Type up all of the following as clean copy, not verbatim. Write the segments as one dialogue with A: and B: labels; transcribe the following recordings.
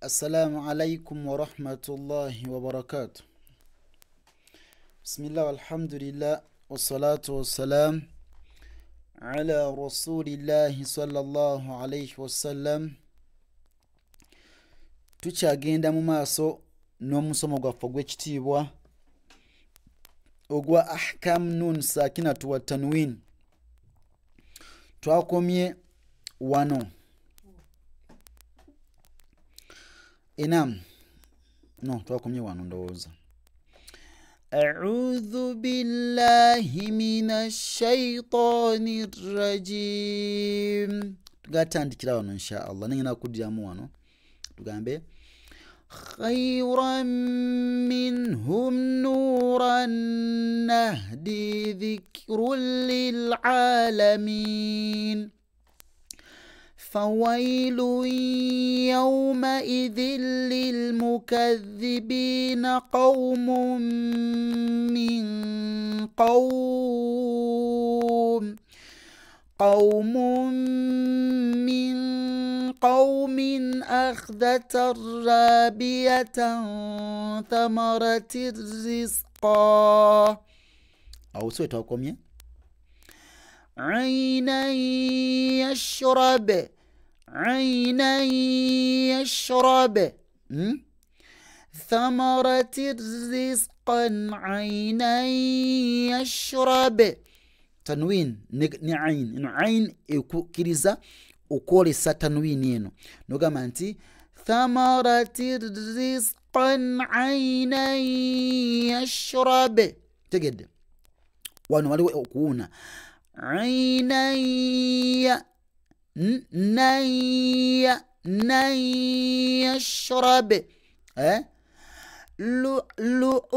A: السلام عليكم ورحمة الله وبركاته. بسم الله والحمد لله والصلاة والسلام على رسول الله صلى الله عليه وسلم. tukyagenda mu maaso n'omusomo gwaffe gw'ekitiibwa ogwa ahkam nun sakinatu wa tanwin. Twakomye wano twakomye wano ndowooza. A'udhu billahi minash shaitani rrajim. Tugatandikira wano insha Allah. Nengena kudiramu wano tugambe khayran minhum nuran nahdi dhikrun lil alamin فويل يومئذ للمكذبين قوم من قوم أخذت الرابية ثمرة الرزقا أو سويتوكم عينا يشرب ثمرة رزقا عينا يشرب تنوين نعين إنه عين كريزا وكوري تنوين ينو نوغاما أنتي ثمرة رزقا عينا يشرب تجد وانو ولو أكونا عينا يشرب لؤلؤ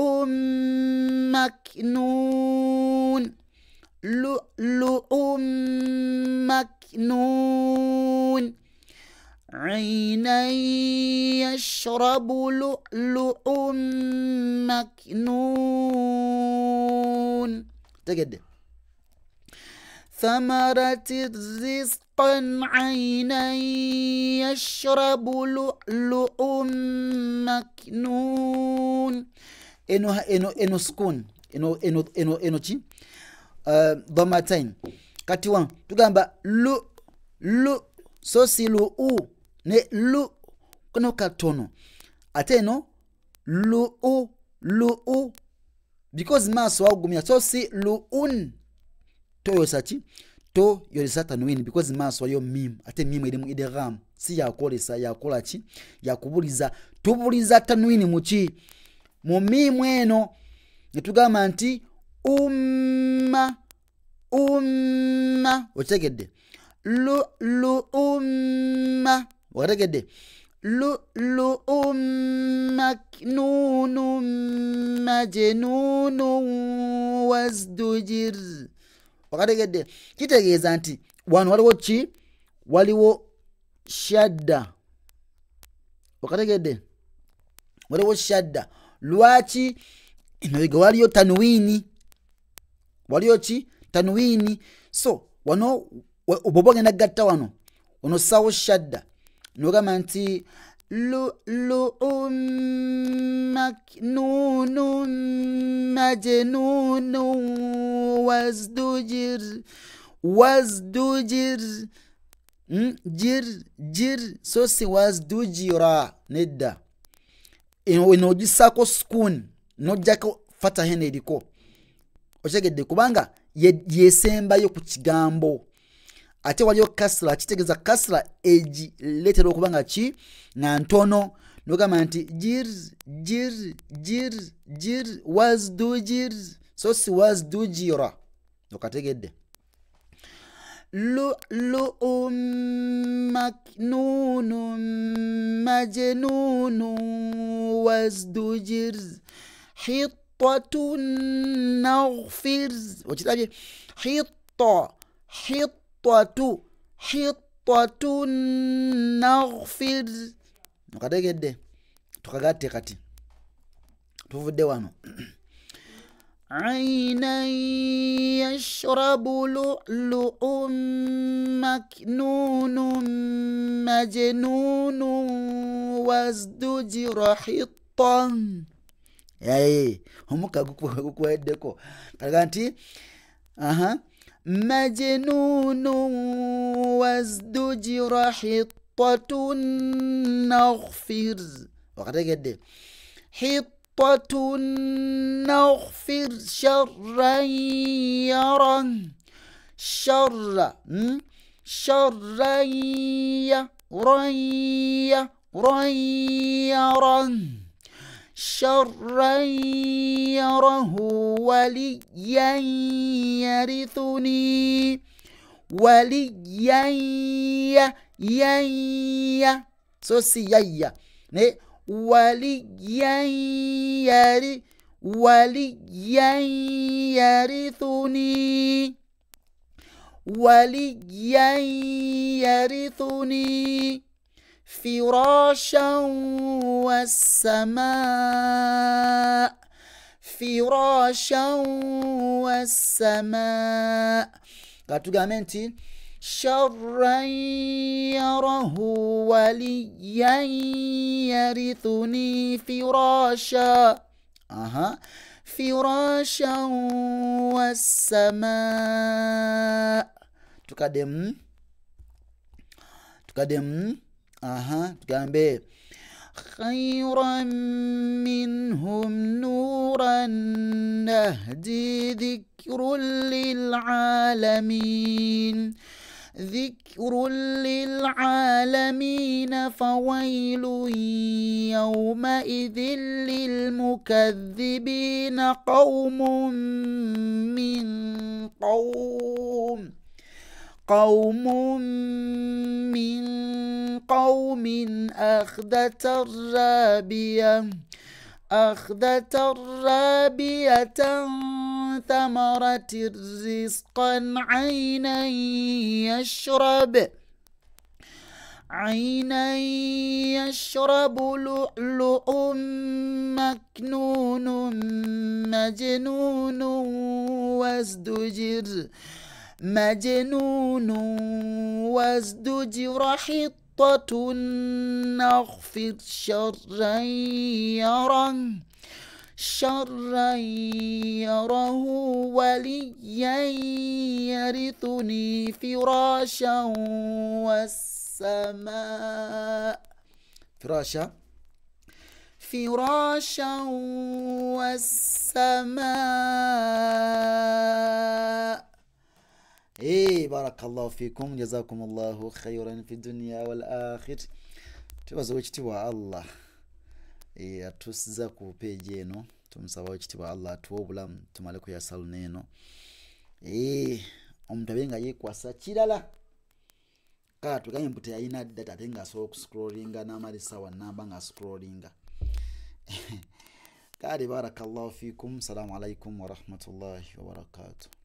A: مكنون عينا يشرب لؤلؤ مكنون تجد ثمرة رزقا عينا يشرب لؤلؤ مكنون إنو سكون إنو تي ضمتين كاتوان تغامبا لو سوسي لو ne lu kono katono ateno lu because maso wagumya so si luun to yosati to yolisa tanwini because maso yo mim ate mim ide mu idgham si yakolesa yakolachi yakubuliza tubuliza tanwini muchi mu mim eno netugamba nti umma otegedde lu umma wategedde lu maknunun majnunun wazdujir wakategedde kitegeeza nti wano waliwo ki waliwo shadda wakategedde waliwo shadda lwaki emabega waliyo tanwini waliyo ki tanwini so wano obobogenda gatta wano sawo shadda nogamba nti lu'lu'un maknunun majnunun wazdujir jir so si wazdujira nedda eno gisako sukun nojjako fata hene ediko otegedde kubanga yesembayo ku kigambo ate waliyo kasra kitegeza kasra eji letero kubanga ki na ntono nogamba nti jir wazdujir so si wazdujira okategedde lu'lu'un maknunun majnunun wazdujir hittatun naghfir okitabye hittatun naghfir okategedde tukagatte kati tuvudde wano عينا يشرب لؤلؤ مكنون مجنون وازدجر حطا yaye omuka gukuweddeko kalaga nti majnunu wazdujira hittatun naghfir wakategedde hittatun naghfir sharran yaran sharra sharran yaran شرا يره وليا يرثني وليا سوسي يا وليا يرثني وليا يرثني فراشا والسماء كاتوغامنتي شرا يره وليا يرثني فراشا فراشا والسماء تقدم تقامبي خيرا منهم نورا نهدي ذكر للعالمين فويل يومئذ للمكذبين قوم من قوم أخذت الرابية ثمرة رزقا عينا يشرب لؤلؤ مكنون مجنون وازدجر حطة نغفر شرا يره وليا يرثني فراشا والسماء بارك الله فيكم جزاكم الله خيرا في الدنيا والآخر tubaza ekitibwa Allah atusiza ku page eno tumusaba ekitibwa Allah atuwa obulamu tumale ku yasal neno omuntu abenga yekwasa kirala ka tuganye mputa yayina data tenga so scrollinga n'amalisa wa namba nga scrollinga kale barakallahu fikum. Assalamu alaikum wa rahmatullahi wa barakatuh.